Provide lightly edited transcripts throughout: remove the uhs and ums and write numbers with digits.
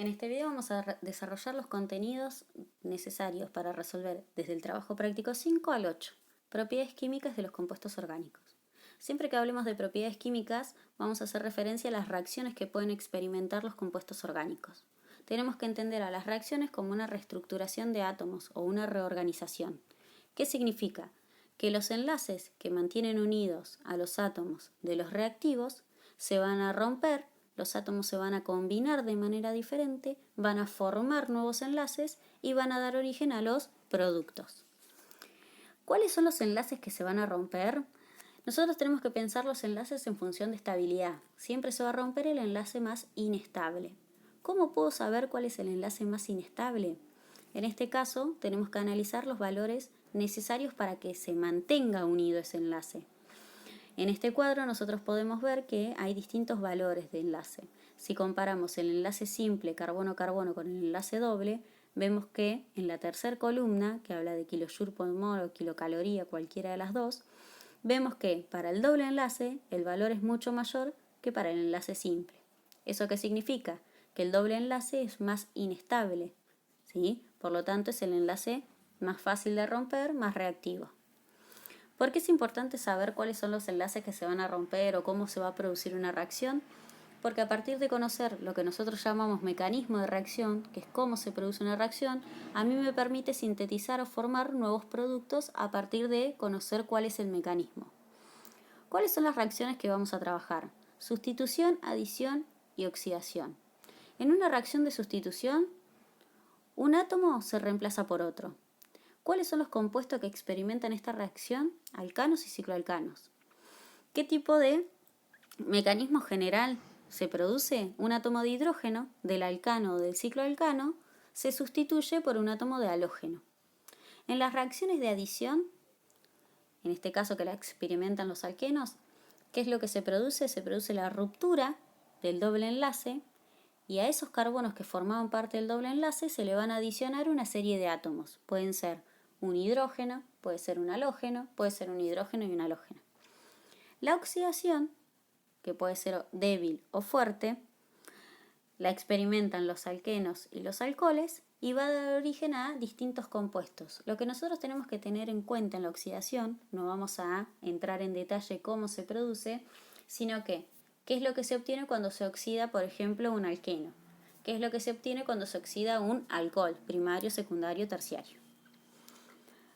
En este video vamos a desarrollar los contenidos necesarios para resolver desde el trabajo práctico 5 al 8, propiedades químicas de los compuestos orgánicos. Siempre que hablemos de propiedades químicas, vamos a hacer referencia a las reacciones que pueden experimentar los compuestos orgánicos. Tenemos que entender a las reacciones como una reestructuración de átomos o una reorganización. ¿Qué significa? Que los enlaces que mantienen unidos a los átomos de los reactivos se van a romper, los átomos se van a combinar de manera diferente, van a formar nuevos enlaces y van a dar origen a los productos. ¿Cuáles son los enlaces que se van a romper? Nosotros tenemos que pensar los enlaces en función de estabilidad. Siempre se va a romper el enlace más inestable. ¿Cómo puedo saber cuál es el enlace más inestable? En este caso, tenemos que analizar los valores necesarios para que se mantenga unido ese enlace. En este cuadro nosotros podemos ver que hay distintos valores de enlace. Si comparamos el enlace simple carbono-carbono con el enlace doble, vemos que en la tercera columna, que habla de kilojoule por mol o kilocaloría, cualquiera de las dos, vemos que para el doble enlace el valor es mucho mayor que para el enlace simple. ¿Eso qué significa? Que el doble enlace es más inestable, ¿sí? Por lo tanto es el enlace más fácil de romper, más reactivo. ¿Por qué es importante saber cuáles son los enlaces que se van a romper o cómo se va a producir una reacción? Porque a partir de conocer lo que nosotros llamamos mecanismo de reacción, que es cómo se produce una reacción, a mí me permite sintetizar o formar nuevos productos a partir de conocer cuál es el mecanismo. ¿Cuáles son las reacciones que vamos a trabajar? Sustitución, adición y oxidación. En una reacción de sustitución, un átomo se reemplaza por otro. ¿Cuáles son los compuestos que experimentan esta reacción? Alcanos y cicloalcanos. ¿Qué tipo de mecanismo general se produce? Un átomo de hidrógeno del alcano o del cicloalcano se sustituye por un átomo de halógeno. En las reacciones de adición, en este caso que la experimentan los alquenos, ¿qué es lo que se produce? Se produce la ruptura del doble enlace y a esos carbonos que formaban parte del doble enlace se le van a adicionar una serie de átomos. Pueden ser un hidrógeno, puede ser un halógeno, puede ser un hidrógeno y un halógeno. La oxidación, que puede ser débil o fuerte, la experimentan los alquenos y los alcoholes y va a dar origen a distintos compuestos. Lo que nosotros tenemos que tener en cuenta en la oxidación, no vamos a entrar en detalle cómo se produce, sino que qué es lo que se obtiene cuando se oxida, por ejemplo, un alqueno, qué es lo que se obtiene cuando se oxida un alcohol, primario, secundario, terciario.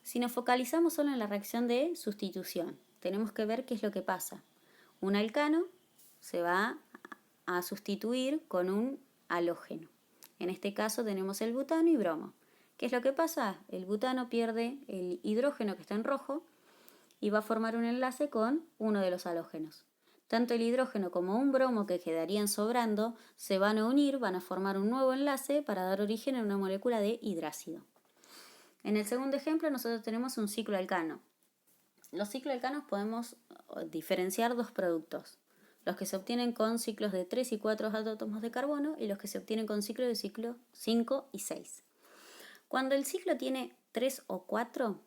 Si nos focalizamos solo en la reacción de sustitución, tenemos que ver qué es lo que pasa. Un alcano se va a sustituir con un halógeno. En este caso tenemos el butano y bromo. ¿Qué es lo que pasa? El butano pierde el hidrógeno que está en rojo y va a formar un enlace con uno de los halógenos. Tanto el hidrógeno como un bromo que quedarían sobrando se van a unir, van a formar un nuevo enlace para dar origen a una molécula de hidrácido. En el segundo ejemplo nosotros tenemos un cicloalcano. Los cicloalcanos podemos diferenciar dos productos. Los que se obtienen con ciclos de 3 y 4 átomos de carbono y los que se obtienen con ciclos de ciclo 5 y 6. Cuando el ciclo tiene 3 o 4,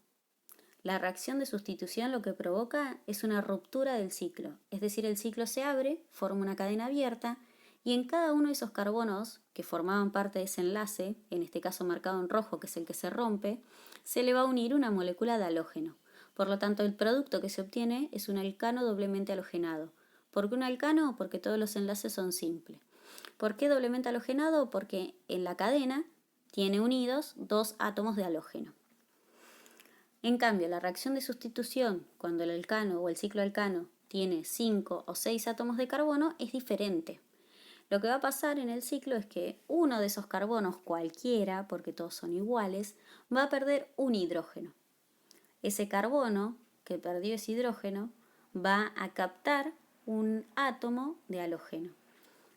la reacción de sustitución lo que provoca es una ruptura del ciclo. Es decir, el ciclo se abre, forma una cadena abierta y en cada uno de esos carbonos que formaban parte de ese enlace, en este caso marcado en rojo que es el que se rompe, se le va a unir una molécula de halógeno. Por lo tanto, el producto que se obtiene es un alcano doblemente halogenado. ¿Por qué un alcano? Porque todos los enlaces son simples. ¿Por qué doblemente halogenado? Porque en la cadena tiene unidos dos átomos de halógeno. En cambio, la reacción de sustitución, cuando el alcano o el cicloalcano tiene 5 o 6 átomos de carbono, es diferente. Lo que va a pasar en el ciclo es que uno de esos carbonos, cualquiera, porque todos son iguales, va a perder un hidrógeno. Ese carbono que perdió ese hidrógeno va a captar un átomo de halógeno.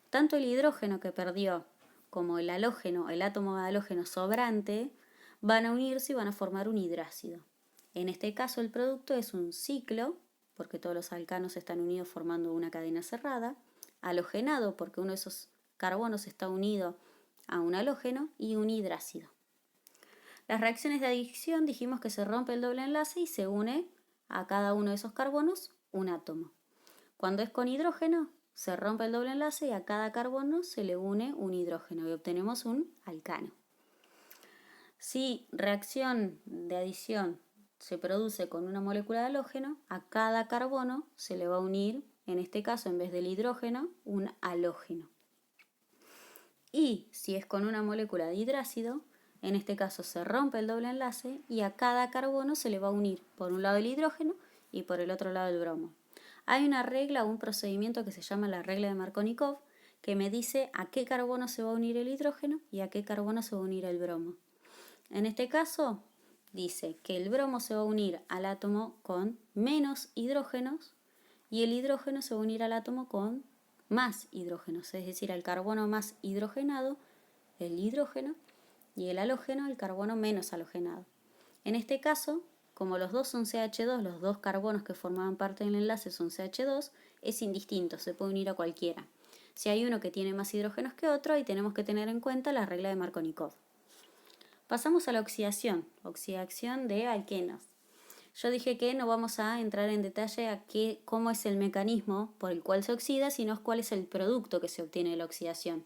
Tanto el hidrógeno que perdió como el halógeno, el átomo de halógeno sobrante, van a unirse y van a formar un hidrácido. En este caso el producto es un ciclo, porque todos los alcanos están unidos formando una cadena cerrada, halogenado porque uno de esos carbonos está unido a un halógeno y un hidrácido. Las reacciones de adición dijimos que se rompe el doble enlace y se une a cada uno de esos carbonos un átomo. Cuando es con hidrógeno, se rompe el doble enlace y a cada carbono se le une un hidrógeno y obtenemos un alcano. Si reacción de adición se produce con una molécula de halógeno, a cada carbono se le va a unir, en este caso en vez del hidrógeno, un halógeno. Y si es con una molécula de hidrácido, en este caso se rompe el doble enlace y a cada carbono se le va a unir por un lado el hidrógeno y por el otro lado el bromo. Hay una regla, un procedimiento que se llama la regla de Markovnikov, que me dice a qué carbono se va a unir el hidrógeno y a qué carbono se va a unir el bromo. En este caso, dice que el bromo se va a unir al átomo con menos hidrógenos y el hidrógeno se va a unir al átomo con más hidrógenos, es decir, al carbono más hidrogenado, el hidrógeno, y el halógeno, el carbono menos halogenado. En este caso, como los dos son CH2, los dos carbonos que formaban parte del enlace son CH2, es indistinto, se puede unir a cualquiera. Si hay uno que tiene más hidrógenos que otro, ahí tenemos que tener en cuenta la regla de Markovnikov. Pasamos a la oxidación de alquenos. Yo dije que no vamos a entrar en detalle a cómo es el mecanismo por el cual se oxida, sino cuál es el producto que se obtiene de la oxidación.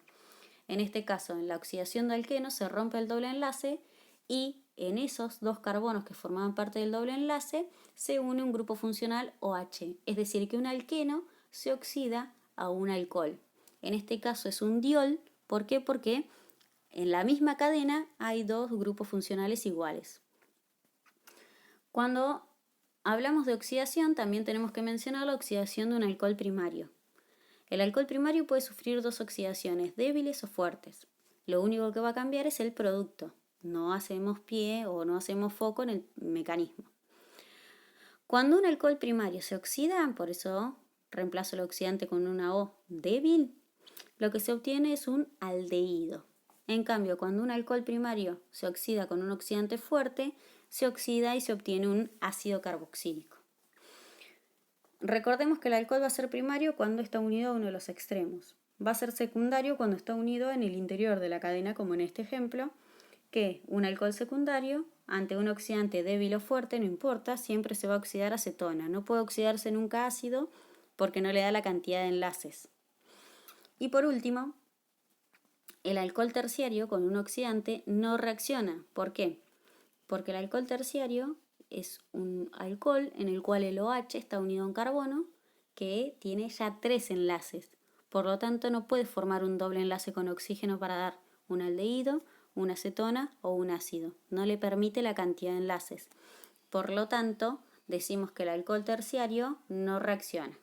En este caso, en la oxidación de alquenos se rompe el doble enlace y en esos dos carbonos que formaban parte del doble enlace se une un grupo funcional OH, es decir, que un alqueno se oxida a un alcohol. En este caso es un diol. ¿Por qué? Porque en la misma cadena hay dos grupos funcionales iguales. Cuando hablamos de oxidación, también tenemos que mencionar la oxidación de un alcohol primario. El alcohol primario puede sufrir dos oxidaciones, débiles o fuertes. Lo único que va a cambiar es el producto. No hacemos pie o no hacemos foco en el mecanismo. Cuando un alcohol primario se oxida, por eso reemplazo el oxidante con una O débil, lo que se obtiene es un aldehído. En cambio, cuando un alcohol primario se oxida con un oxidante fuerte, se oxida y se obtiene un ácido carboxílico. Recordemos que el alcohol va a ser primario cuando está unido a uno de los extremos. Va a ser secundario cuando está unido en el interior de la cadena, como en este ejemplo, que un alcohol secundario, ante un oxidante débil o fuerte, no importa, siempre se va a oxidar a cetona. No puede oxidarse nunca ácido porque no le da la cantidad de enlaces. Y por último, el alcohol terciario con un oxidante no reacciona. ¿Por qué? Porque el alcohol terciario es un alcohol en el cual el OH está unido a un carbono que tiene ya 3 enlaces. Por lo tanto, no puede formar un doble enlace con oxígeno para dar un aldehído, una acetona o un ácido. No le permite la cantidad de enlaces. Por lo tanto, decimos que el alcohol terciario no reacciona.